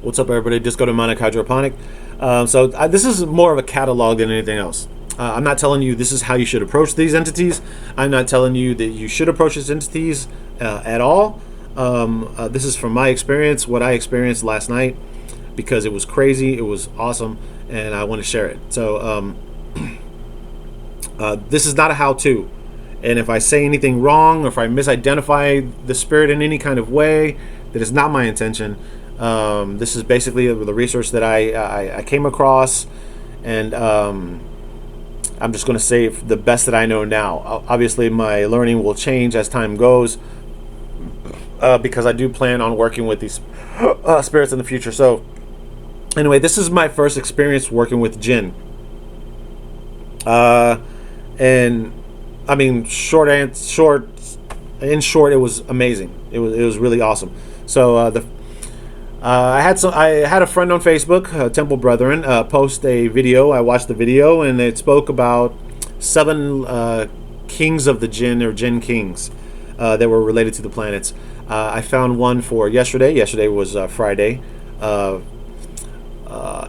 What's up, everybody? Disco Demonic Hydroponic. This is more of a catalog than anything else. I'm not telling you this is how you should approach these entities. I'm not telling you that you should approach these entities at all. This is from my experience, what I experienced last night, because it was crazy, it was awesome, and I want to share it. So this is not a how-to. And if I say anything wrong, or if I misidentify the spirit in any kind of way, that is not my intention. This is basically the research that I came across, and I'm just going to say the best that I know now. Obviously, my learning will change as time goes, because I do plan on working with these spirits in the future. So, anyway, this is my first experience working with Jinn. And I mean, in short, it was amazing. It was really awesome. So I had a friend on Facebook, Temple Brethren, post a video. I watched the video, and it spoke about 7 kings of the Jinn, or Jinn kings, that were related to the planets. I found one for yesterday. Yesterday was Friday,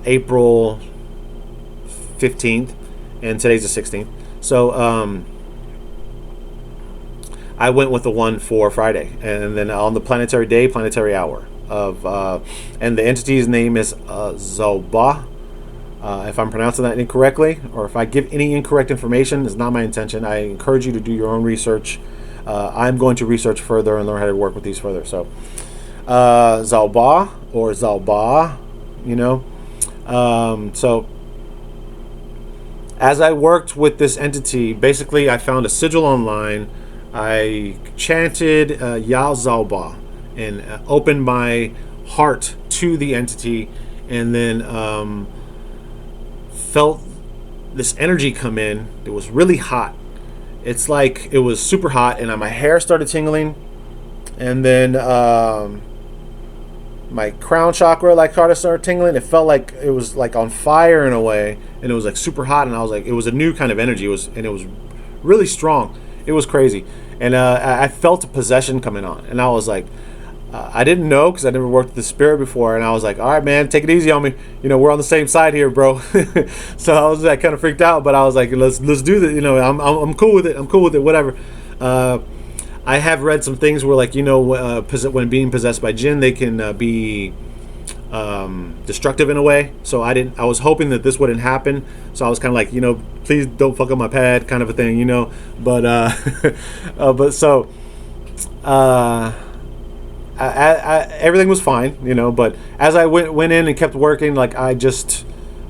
April 15th, and today's the 16th. So I went with the one for Friday, and then on the planetary day, planetary hour of, and the entity's name is Zawba'ah. If I'm pronouncing that incorrectly, or if I give any incorrect information, it's not my intention. I encourage you to do your own research. I'm going to research further and learn how to work with these further. So, Zawba'ah, or Zawba'ah, you know. So, as I worked with this entity, basically I found a sigil online. I chanted Ya Zawba'ah and opened my heart to the entity, and then felt this energy come in. It was really hot. It's like it was super hot, and my hair started tingling, and then my crown chakra started tingling. It felt like it was like on fire in a way, and it was like super hot, and I was like, it was a new kind of energy. It was really strong. It was crazy, and I felt a possession coming on, and I was like, I didn't know, because I never worked with the spirit before, and I was like, all right, man, take it easy on me. You know, we're on the same side here, bro. So I was like kind of freaked out, but I was like, let's do this. You know, I'm cool with it. I'm cool with it. Whatever. I have read some things where, like, you know, when being possessed by Jinn, they can be destructive in a way. So I was hoping that this wouldn't happen. So I was kind of like, you know, please don't fuck up my pad, kind of a thing, you know. But everything was fine, you know. But as I went in and kept working, like, I just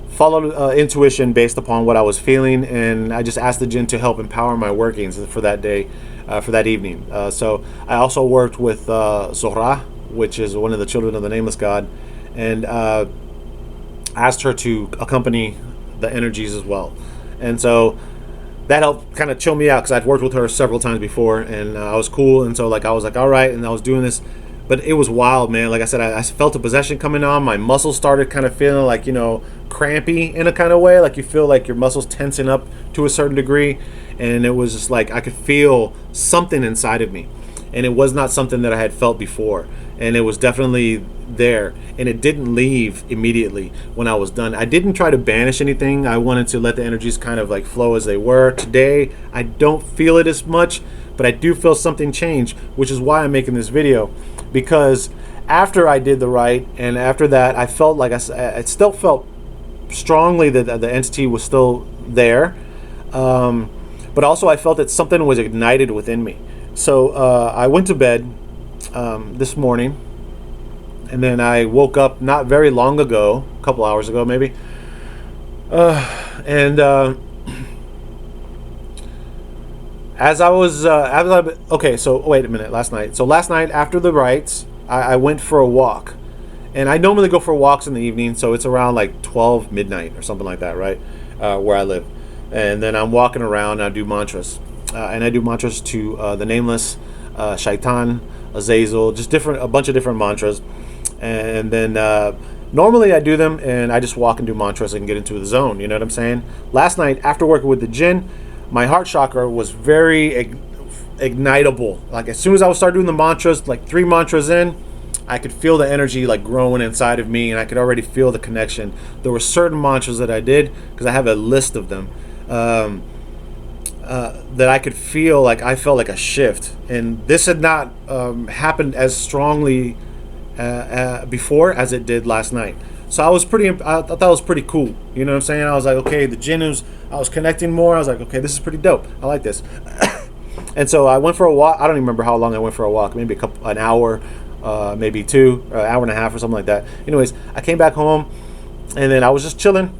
followed intuition based upon what I was feeling, and I just asked the Jinn to help empower my workings for that day, for that evening. So I also worked with Zohra, which is one of the children of the Nameless God, and asked her to accompany the energies as well. And so that helped kind of chill me out, because I'd worked with her several times before, and I was cool. And so, like, I was like, all right, and I was doing this. But it was wild, man. Like I said, I felt a possession coming on. My muscles started kind of feeling like, you know, crampy in a kind of way. Like, you feel like your muscles tensing up to a certain degree. And it was just like I could feel something inside of me. And it was not something that I had felt before. And it was definitely there. And it didn't leave immediately when I was done. I didn't try to banish anything. I wanted to let the energies kind of like flow as they were. Today, I don't feel it as much, but I do feel something change, which is why I'm making this video. Because after I did the right, and after that, I felt like I still felt strongly that the entity was still there. But also I felt that something was ignited within me. So I went to bed this morning, and then I woke up not very long ago, a couple hours ago maybe. As I was, okay, so wait a minute, last night. So last night after the rites, I went for a walk. And I normally go for walks in the evening, so it's around like 12 midnight or something like that, right? Where I live. And then I'm walking around and I do mantras. And I do mantras to the Nameless, Shaitan, Azazel, just a bunch of different mantras. And then normally I do them and I just walk and do mantras and get into the zone, you know what I'm saying? Last night, after working with the Jinn, my heart chakra was very ignitable. Like, as soon as I would start doing the mantras, like 3 mantras in, I could feel the energy like growing inside of me, and I could already feel the connection. There were certain mantras that I did, because I have a list of them, that I could feel, like I felt like a shift, and this had not happened as strongly before as it did last night. So I thought that was pretty cool. You know what I'm saying? I was like, okay, the Jinn I was connecting more. I was like, okay, this is pretty dope. I like this. And so I went for a walk. I don't even remember how long I went for a walk. Maybe an hour, maybe two, an hour and a half or something like that. Anyways, I came back home, and then I was just chilling.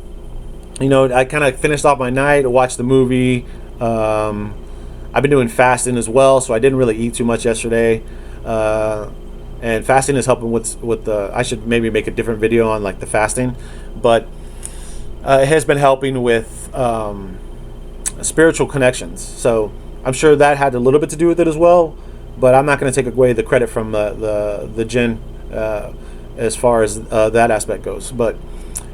You know, I kind of finished off my night, watched the movie. I've been doing fasting as well, so I didn't really eat too much yesterday. And fasting is helping with the. I should maybe make a different video on like the fasting, but it has been helping with spiritual connections. So I'm sure that had a little bit to do with it as well, but I'm not going to take away the credit from the Jinn as far as that aspect goes. But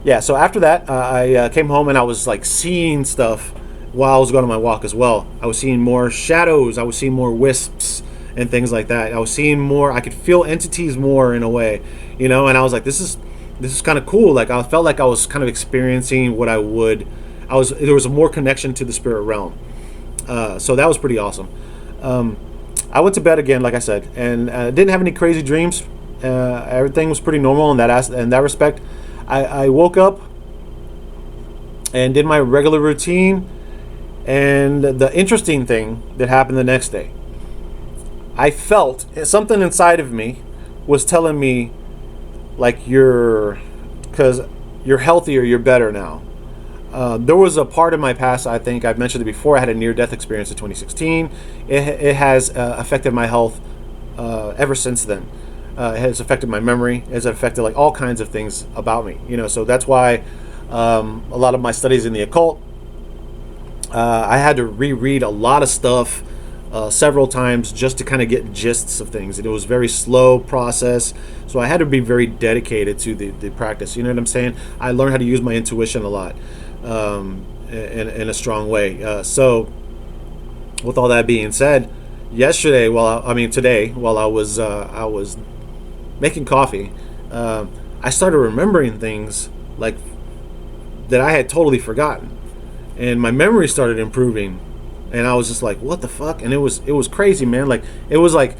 yeah, so after that, I came home and I was like seeing stuff while I was going on my walk as well. I was seeing more shadows. I was seeing more wisps and things like that. I was seeing more. I could feel entities more in a way, you know. And I was like, this is kind of cool. Like I felt like I was kind of experiencing what I would. There was a more connection to the spirit realm. So that was pretty awesome. I went to bed again, like I said, and didn't have any crazy dreams. Everything was pretty normal in that respect. I woke up and did my regular routine, and the interesting thing that happened the next day, I felt something inside of me was telling me, like, because you're healthier, you're better now. There was a part of my past, I think I've mentioned it before, I had a near-death experience in 2016. It has affected my health ever since then. It has affected my memory. It has affected like all kinds of things about me. You know, so that's why a lot of my studies in the occult, I had to reread a lot of stuff several times just to kind of get gists of things. And it was a very slow process, so I had to be very dedicated to the practice. You know what I'm saying? I learned how to use my intuition a lot in a strong way. So with all that being said, today, while I was making coffee, I started remembering things like that I had totally forgotten, and my memory started improving. And I was just like, what the fuck? And it was crazy, man. Like, it was like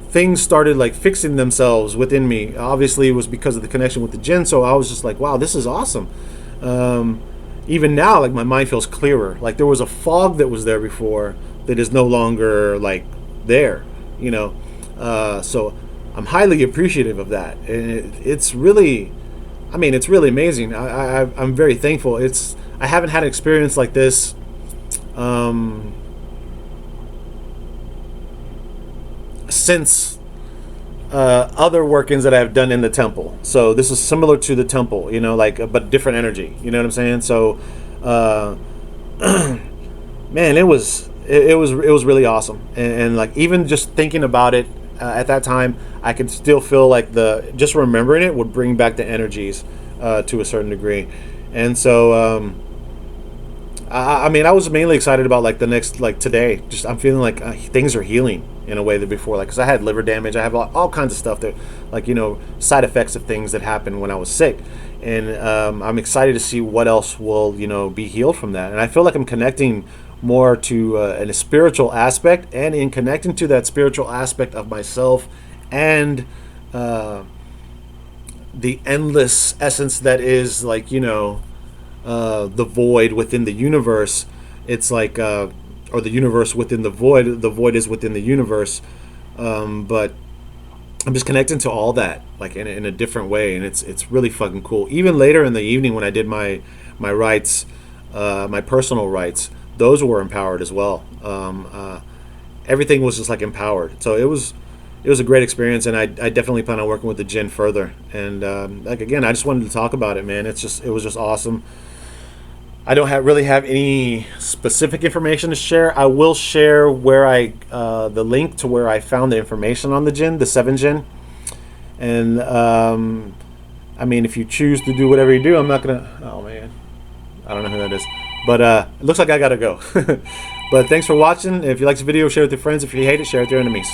things started like fixing themselves within me. Obviously, it was because of the connection with the Jinn. So I was just like, wow, this is awesome. Even now, like, my mind feels clearer. Like, there was a fog that was there before that is no longer like there, you know. So I'm highly appreciative of that. And it's really amazing. I'm very thankful. I haven't had an experience like this since other workings that I've done in the temple. So this is similar to the temple, you know, like, but different energy. You know what I'm saying? So, man, it was really awesome. And like, even just thinking about it at that time, I could still feel like just remembering it would bring back the energies to a certain degree. And so, I mean, I was mainly excited about like the next, like today. Just I'm feeling like things are healing in a way that before, like, because I had liver damage, I have all kinds of stuff that, like, you know, side effects of things that happened when I was sick, and I'm excited to see what else will, you know, be healed from that. And I feel like I'm connecting more to a spiritual aspect, and in connecting to that spiritual aspect of myself and the endless essence that is, like, you know, the void within the universe. It's like, or the universe within the void is within the universe. But I'm just connecting to all that, like, in a different way, and it's really fucking cool. Even later in the evening when I did my rites, my personal rites, those were empowered as well. Everything was just like empowered. So it was a great experience, and I definitely plan on working with the Jinn further. And like, again, I just wanted to talk about it, man. It was just awesome. I don't really have any specific information to share. I will share where the link to where I found the information on the Jinn, the 7 Jinn. And I mean, if you choose to do whatever you do, I'm not gonna. Oh man, I don't know who that is. But it looks like I gotta go. But thanks for watching. If you like this video, share it with your friends. If you hate it, share it with your enemies.